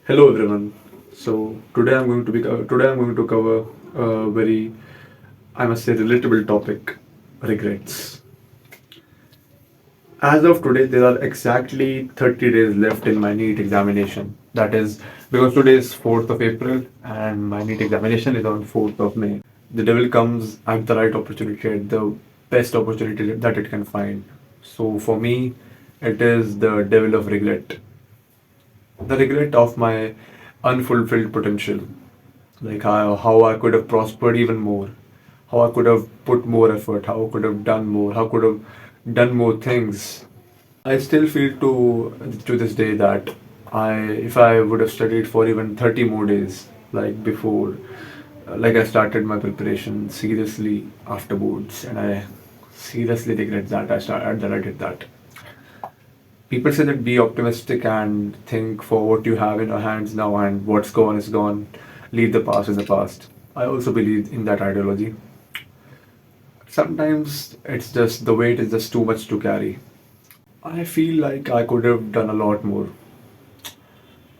Hello everyone. So today I'm going to cover a very, I must say, relatable topic: regrets. As of today, there are exactly 30 days left in my NEET examination. That is because today is 4th of April and my NEET examination is on 4th of May. The devil comes at the right opportunity, at the best opportunity that it can find. So for me, it is the devil of regret. The regret of my unfulfilled potential, like how I could have prospered even more, how I could have put more effort, how I could have done more, how I could have done more things. I still feel to this day that if I would have studied for even 30 more days, like before, like I started my preparation seriously after boards, and I seriously regret that I did that. People say that be optimistic and think for what you have in your hands now, and what's gone is gone. Leave the past in the past. I also believe in that ideology. Sometimes it's just the weight is just too much to carry. I feel like I could have done a lot more,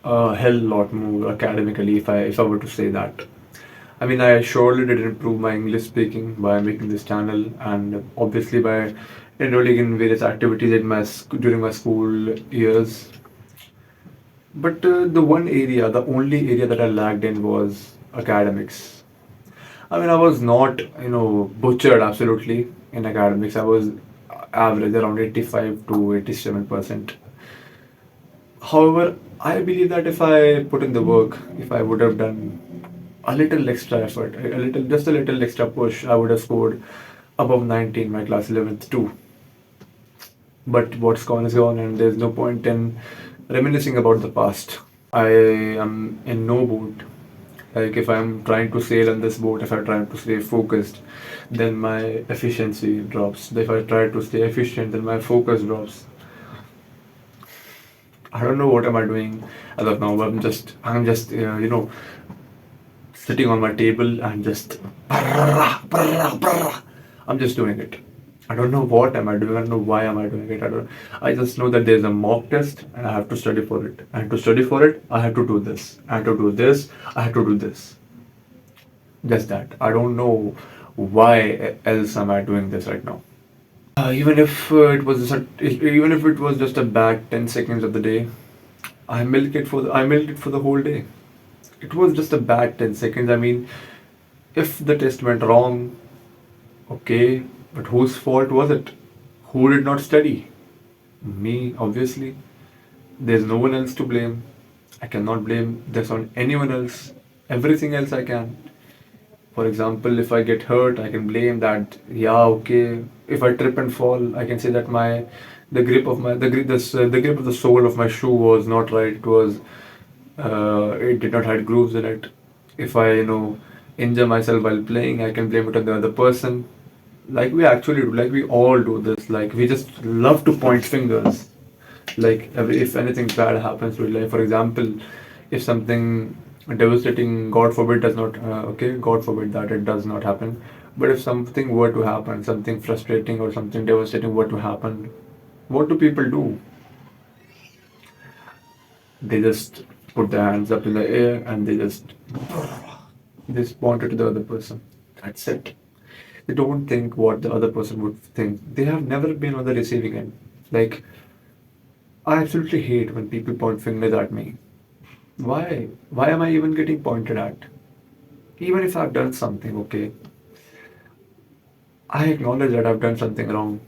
a hell lot more academically if I were to say that. I mean, I surely did improve my English speaking by making this channel, and obviously by enrolling in various activities during my school years. But the only area that I lagged in was academics. I mean, I was not, butchered absolutely in academics. I was average, around 85 to 87%. However, I believe that if I put in the work, if I would have done a little extra effort, just a little extra push, I would have scored above 90 in my class 11th too. But what's gone is gone, and there's no point in reminiscing about the past. I am in no boat. Like if I'm trying to sail on this boat, if I'm trying to stay focused, then my efficiency drops. If I try to stay efficient, then my focus drops. I don't know what am I doing as of now. But I'm just sitting on my table and just I'm just doing it. I don't know what am I doing. I don't know why am I doing it. I just know that there's a mock test and I have to study for it. And to study for it, I have to do this. And to do this, I have to do this. Just that. I don't know why else am I doing this right now. Even if it was just a bad 10 seconds of the day, I milked it for the whole day. It was just a bad 10 seconds. I mean, if the test went wrong, okay, but whose fault was it? Who did not study? Me, obviously. There's no one else to blame. I cannot blame this on anyone else. Everything else I can. For example, if I get hurt, I can blame that. Yeah, okay. If I trip and fall, I can say that the grip of the grip of the sole of my shoe was not right. It did not have grooves in it. If I injure myself while playing, I can blame it on the other person. Like we actually do, like we all do this. Like we just love to point fingers. Like if anything bad happens to life, for example, if something devastating, God forbid, does not God forbid that it does not happen, but if something were to happen, something frustrating or something devastating were to happen, what do people do? They just put their hands up in the air and they just point it to the other person. That's it. They don't think what the other person would think. They have never been on the receiving end. Like, I absolutely hate when people point fingers at me. Why? Why am I even getting pointed at? Even if I've done something, okay, I acknowledge that I've done something wrong.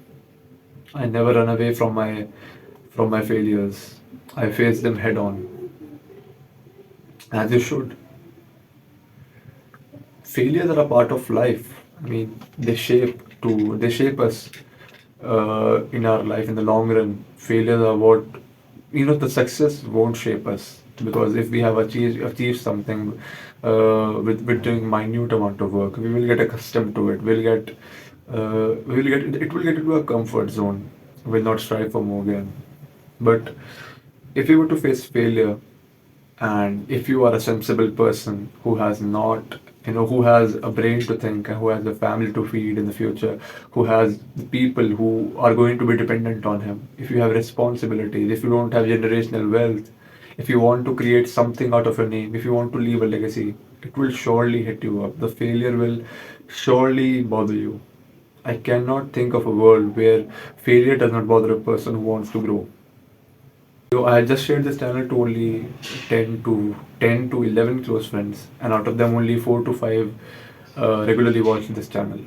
I never run away from my failures. I face them head on, as you should. Failures are a part of life. I mean, they shape us in our life in the long run. Failures are what the success won't shape us, because if we have achieved something with doing minute amount of work, we will get accustomed to it. We will get into a comfort zone. We'll not strive for more again. But if you were to face failure, and if you are a sensible person who has not, who has a brain to think, and who has a family to feed in the future, who has people who are going to be dependent on him, if you have responsibilities, if you don't have generational wealth, If you want to create something out of your name, if you want to leave a legacy, it will surely hit you up. The failure will surely bother you. I cannot think of a world where failure does not bother a person who wants to grow. So I just shared this channel to only 10 to 11 close friends, and out of them only 4 to 5 regularly watch this channel.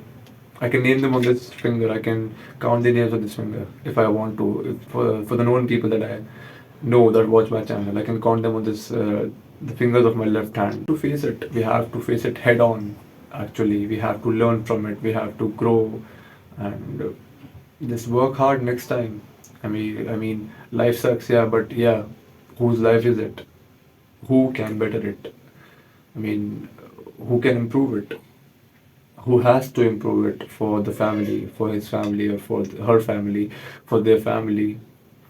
I can name them on this finger. I can count the names of this finger if I want to. If, for the known people that I know that watch my channel, I can count them on this the fingers of my left hand. To face it, we have to face it head on. Actually, we have to learn from it. We have to grow, and just work hard next time. I mean, life sucks, yeah, but yeah, whose life is it? Who can better it? I mean, who can improve it? Who has to improve it for the family, for his family, or for her family, for their family,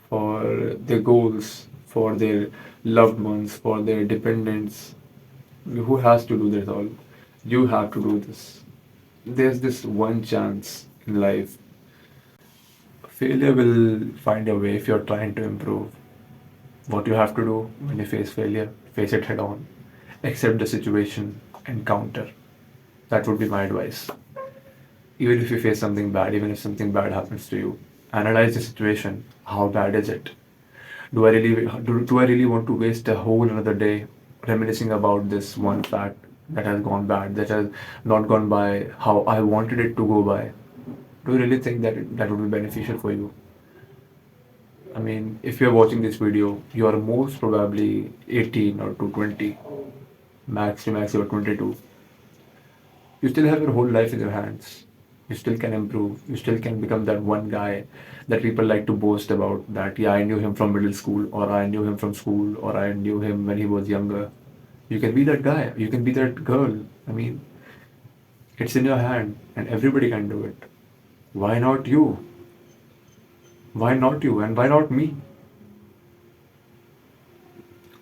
for their goals, for their loved ones, for their dependents? Who has to do this all? You have to do this. There's this one chance in life. Failure will find a way if you're trying to improve. What you have to do when you face failure, face it head on, accept the situation, and counter. That would be my advice. Even if you face something bad, even if something bad happens to you, analyze the situation. How bad is it? Do I really want to waste a whole another day reminiscing about this one fact that has gone bad, that has not gone by how I wanted it to go by? Do you really think that that would be beneficial for you? I mean, if you're watching this video, you are most probably 18 or to 20, max to max you're 22. You still have your whole life in your hands. You still can improve. You still can become that one guy that people like to boast about. That, yeah, I knew him from middle school, or I knew him from school, or I knew him when he was younger. You can be that guy. You can be that girl. I mean, it's in your hand, and everybody can do it. Why not you? Why not you? And why not me?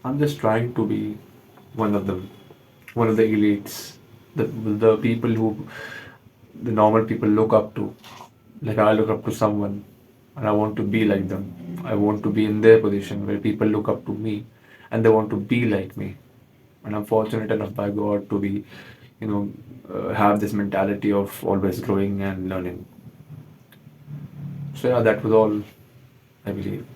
I'm just trying to be one of them, one of the elites, the people who the normal people look up to. Like I look up to someone, and I want to be like them. I want to be in their position where people look up to me, and they want to be like me. And I'm fortunate enough by God to be, have this mentality of always growing and learning. So yeah, that was all, I believe.